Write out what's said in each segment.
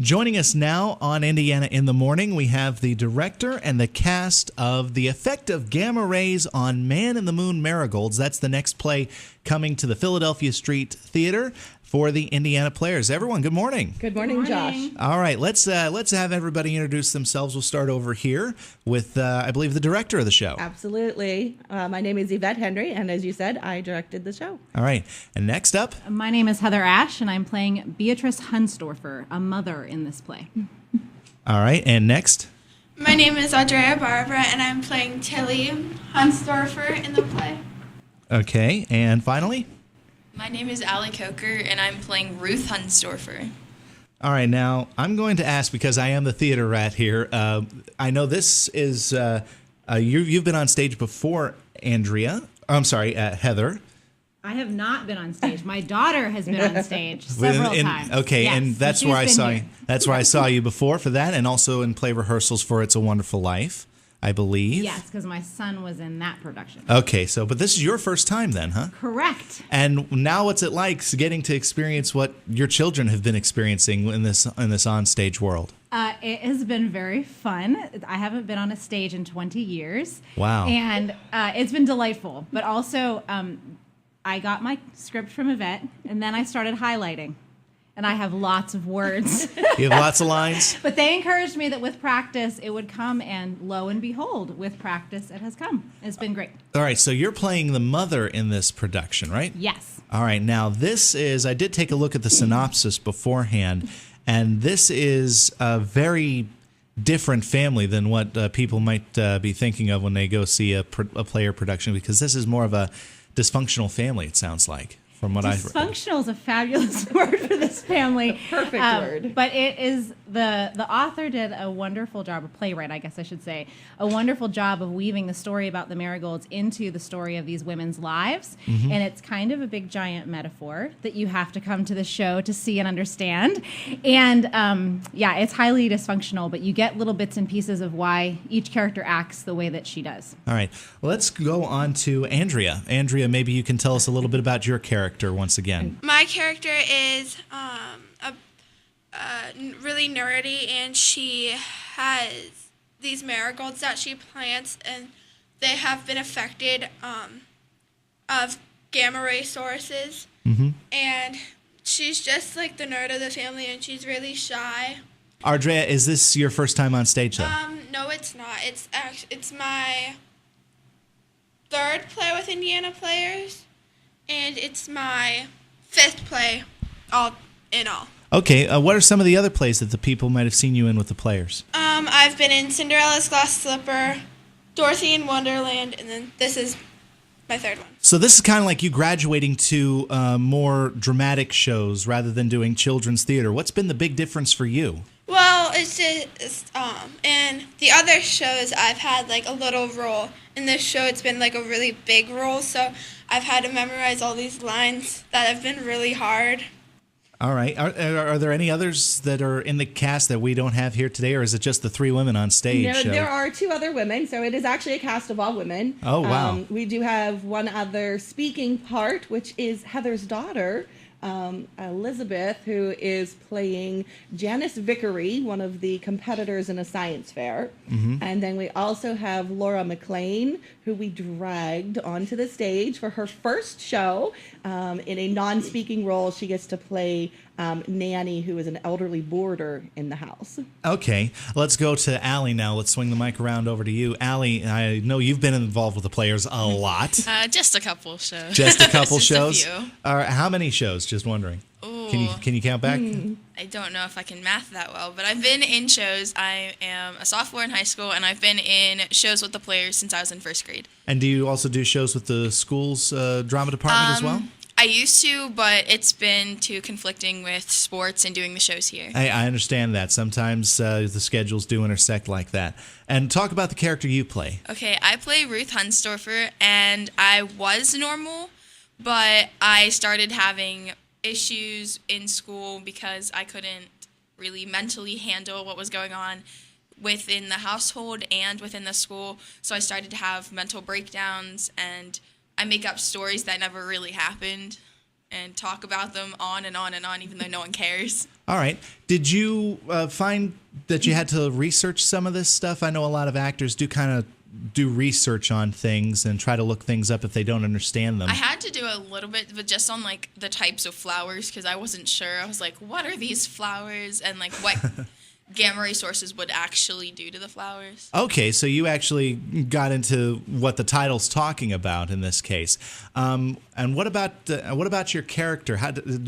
Joining us now on Indiana in the Morning, we have the director and the cast of The Effect of Gamma Rays on Man in the Moon Marigolds. That's the next play coming to the Philadelphia Street Theater for the Indiana Players. Everyone, good morning. Good morning, Josh. All right, let's have everybody introduce themselves. We'll start over here with, I believe, the director of the show. Absolutely. My name is Yvette Henry, and as you said, I directed the show. All right, and next up? My name is Heather Ash, and I'm playing Beatrice Hunsdorfer, a mother in this play. All right, and next? My name is Audrea Barbara, and I'm playing Tilly Hunsdorfer in the play. Okay, and finally? My name is Allie Coker, and I'm playing Ruth Hunsdorfer. All right, now I'm going to ask, because I am the theater rat here. I know this is you've been on stage before, Heather. I have not been on stage. My daughter has been on stage several times. Okay, yes, and that's where I saw you. That's where I saw you before for that, and also in play rehearsals for It's a Wonderful Life, I believe. Yes, because my son was in that production. Okay, but this is your first time then, huh? Correct. And now what's it like getting to experience what your children have been experiencing in this onstage world? It has been very fun. I haven't been on a stage in 20 years. Wow. And it's been delightful. But also, I got my script from Yvette, and then I started highlighting. And I have lots of words. You have lots of lines? But they encouraged me that with practice, it would come, and lo and behold, with practice, it has come. It's been great. All right, so you're playing the mother in this production, right? Yes. All right, now this is, I did take a look at the synopsis beforehand, and this is a very different family than what people might be thinking of when they go see a play or production, because this is more of a dysfunctional family, it sounds like. From what I've read. Dysfunctional is a fabulous word for this family. Perfect word. But it is the author did a wonderful job, or playwright, I guess I should say, a wonderful job of weaving the story about the Marigolds into the story of these women's lives. Mm-hmm. And it's kind of a big giant metaphor that you have to come to the show to see and understand. And it's highly dysfunctional, but you get little bits and pieces of why each character acts the way that she does. All right. Well, let's go on to Andrea. Andrea, maybe you can tell us a little bit about your character once again. My character is really nerdy, and she has these marigolds that she plants, and they have been affected of gamma ray sources. Mm-hmm. And she's just like the nerd of the family, and she's really shy. Ardrea, is this your first time on stage, though? No, it's not. It's my third play with Indiana Players. And it's my fifth play, all in all. Okay, what are some of the other plays that the people might have seen you in with the Players? I've been in Cinderella's Glass Slipper, Dorothy in Wonderland, and then this is my third one. So this is kind of like you graduating to more dramatic shows rather than doing children's theater. What's been the big difference for you? Well, it's just, in the other shows, I've had, like, a little role. In this show, it's been, like, a really big role, so I've had to memorize all these lines that have been really hard. All right. Are there any others that are in the cast that we don't have here today, or is it just the three women on stage? No, there are two other women, so it is actually a cast of all women. Oh, wow. We do have one other speaking part, which is Heather's daughter, Elizabeth, who is playing Janice Vickery, one of the competitors in a science fair. Mm-hmm. And then we also have Laura McLean, who we dragged onto the stage for her first show. In a non-speaking role, she gets to play Nanny, who is an elderly boarder in the house. Okay, let's go to Allie now. Let's swing the mic around over to you. Allie, I know you've been involved with the Players a lot. Just a couple shows. Just a couple just shows? A few. How many shows? Just wondering. Ooh. Can you count back? I don't know if I can math that well, but I've been in shows. I am a sophomore in high school, and I've been in shows with the Players since I was in first grade. And do you also do shows with the school's drama department as well? I used to, but it's been too conflicting with sports and doing the shows here. I understand that. Sometimes the schedules do intersect like that. And talk about the character you play. Okay, I play Ruth Hunsdorfer, and I was normal, but I started having issues in school because I couldn't really mentally handle what was going on within the household and within the school. So I started to have mental breakdowns, and I make up stories that never really happened. and talk about them on and on and on, even though no one cares. All right. Did you find that you had to research some of this stuff? I know a lot of actors do research on things and try to look things up if they don't understand them. I had to do a little bit, but just on like the types of flowers, because I wasn't sure. I was like, what are these flowers? And like what gamma ray sources would actually do to the flowers. Okay, so you actually got into what the title's talking about in this case. And what about your character?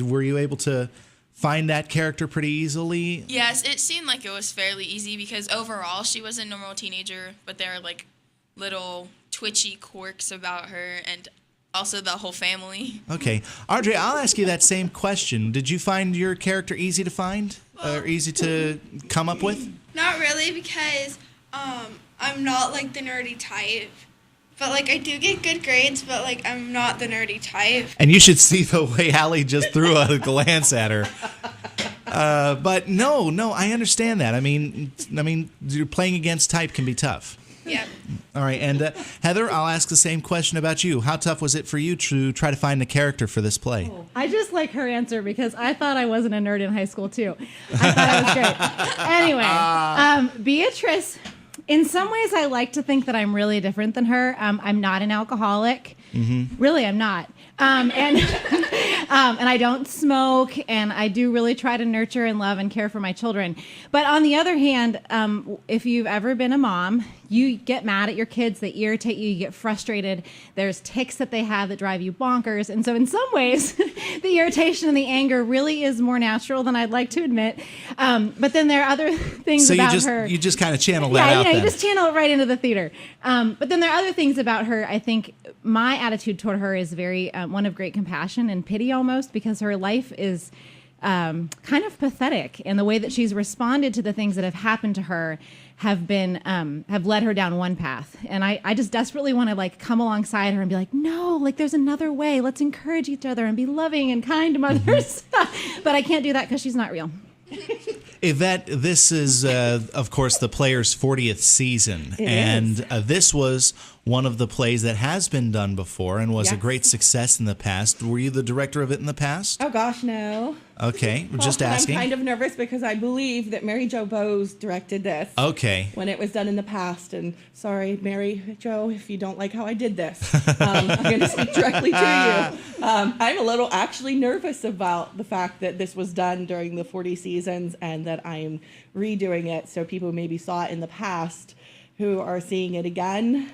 Were you able to find that character pretty easily? Yes, it seemed like it was fairly easy because overall she was a normal teenager, but there are like little twitchy quirks about her and also the whole family. Okay. Audrey, I'll ask you that same question. Did you find your character easy to find or easy to come up with? Not really, because I'm not like the nerdy type. But like I do get good grades, but like I'm not the nerdy type. And you should see the way Allie just threw a glance at her. But no, I understand that. I mean, you're playing against type can be tough. Yeah. All right, and Heather, I'll ask the same question about you. How tough was it for you to try to find a character for this play? I just like her answer because I thought I wasn't a nerd in high school too. I thought it was great. Anyway, Beatrice, in some ways I like to think that I'm really different than her. I'm not an alcoholic. Mm-hmm. Really, I'm not. And I don't smoke, and I do really try to nurture and love and care for my children. But on the other hand, if you've ever been a mom, you get mad at your kids, they irritate you, you get frustrated. There's tics that they have that drive you bonkers. And so in some ways, the irritation and the anger really is more natural than I'd like to admit. But then there are other things about her. You just kind of channel that out. Yeah, you just channel it right into the theater. But then there are other things about her. I think my attitude toward her is very one of great compassion and pity almost, because her life is kind of pathetic, and the way that she's responded to the things that have happened to her have led her down one path. And I just desperately want to like come alongside her and be like, no, like there's another way. Let's encourage each other and be loving and kind to mothers. But I can't do that because she's not real. Yvette, this is, of course, the Player's 40th season. This was one of the plays that has been done before and was a great success in the past. Were you the director of it in the past? Oh, gosh, no. Okay, just asking. I'm kind of nervous because I believe that Mary Jo Bowes directed this. Okay. When it was done in the past. And sorry, Mary Jo, if you don't like how I did this. I'm going to speak directly to you. I'm a little actually nervous about the fact that this was done during the 40 seasons and that I'm redoing it so people who maybe saw it in the past who are seeing it again.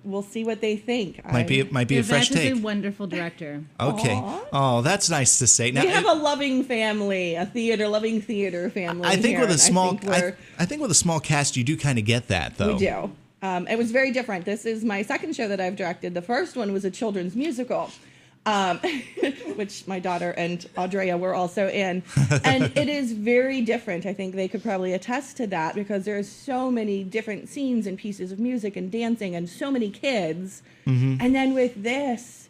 We'll see what they think. Might be a fresh take. Yvette is a wonderful director. Okay. Aww. Oh, that's nice to say. Now, we have a loving family, a loving theater family. I think here, with a small, I think with a small cast, you do kind of get that, though. We do. It was very different. This is my second show that I've directed. The first one was a children's musical, which my daughter and Audrea were also in. And it is very different. I think they could probably attest to that because there's so many different scenes and pieces of music and dancing and so many kids. Mm-hmm. And then with this,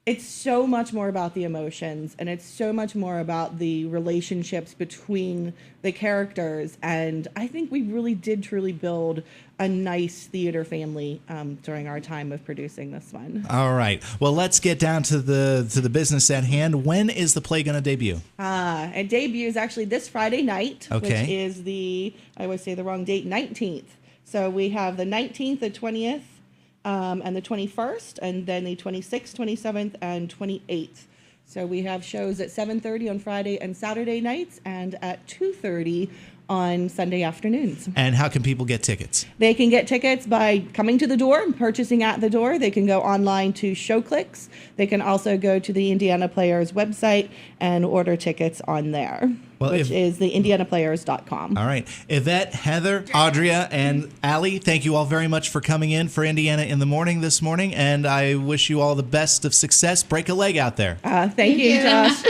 it's so much more about the emotions and it's so much more about the relationships between the characters. And I think we really did truly build a nice theater family during our time of producing this one. All right. Well, let's get down to the business at hand. When is the play going to debut? It debuts actually this Friday night, okay, which is I always say the wrong date, 19th. So we have the 19th, the 20th, and the 21st, and then the 26th, 27th, and 28th. So we have shows at 7:30 on Friday and Saturday nights and at 2:30 on Sunday afternoons. And how can people get tickets? They can get tickets by coming to the door and purchasing at the door. They can go online to ShowClix. They can also go to the Indiana Players website and order tickets on there, which is the indianaplayers.com. All right. Yvette, Heather, Audrea, and Allie, thank you all very much for coming in for Indiana in the Morning this morning, and I wish you all the best of success. Break a leg out there. Thank you, Josh.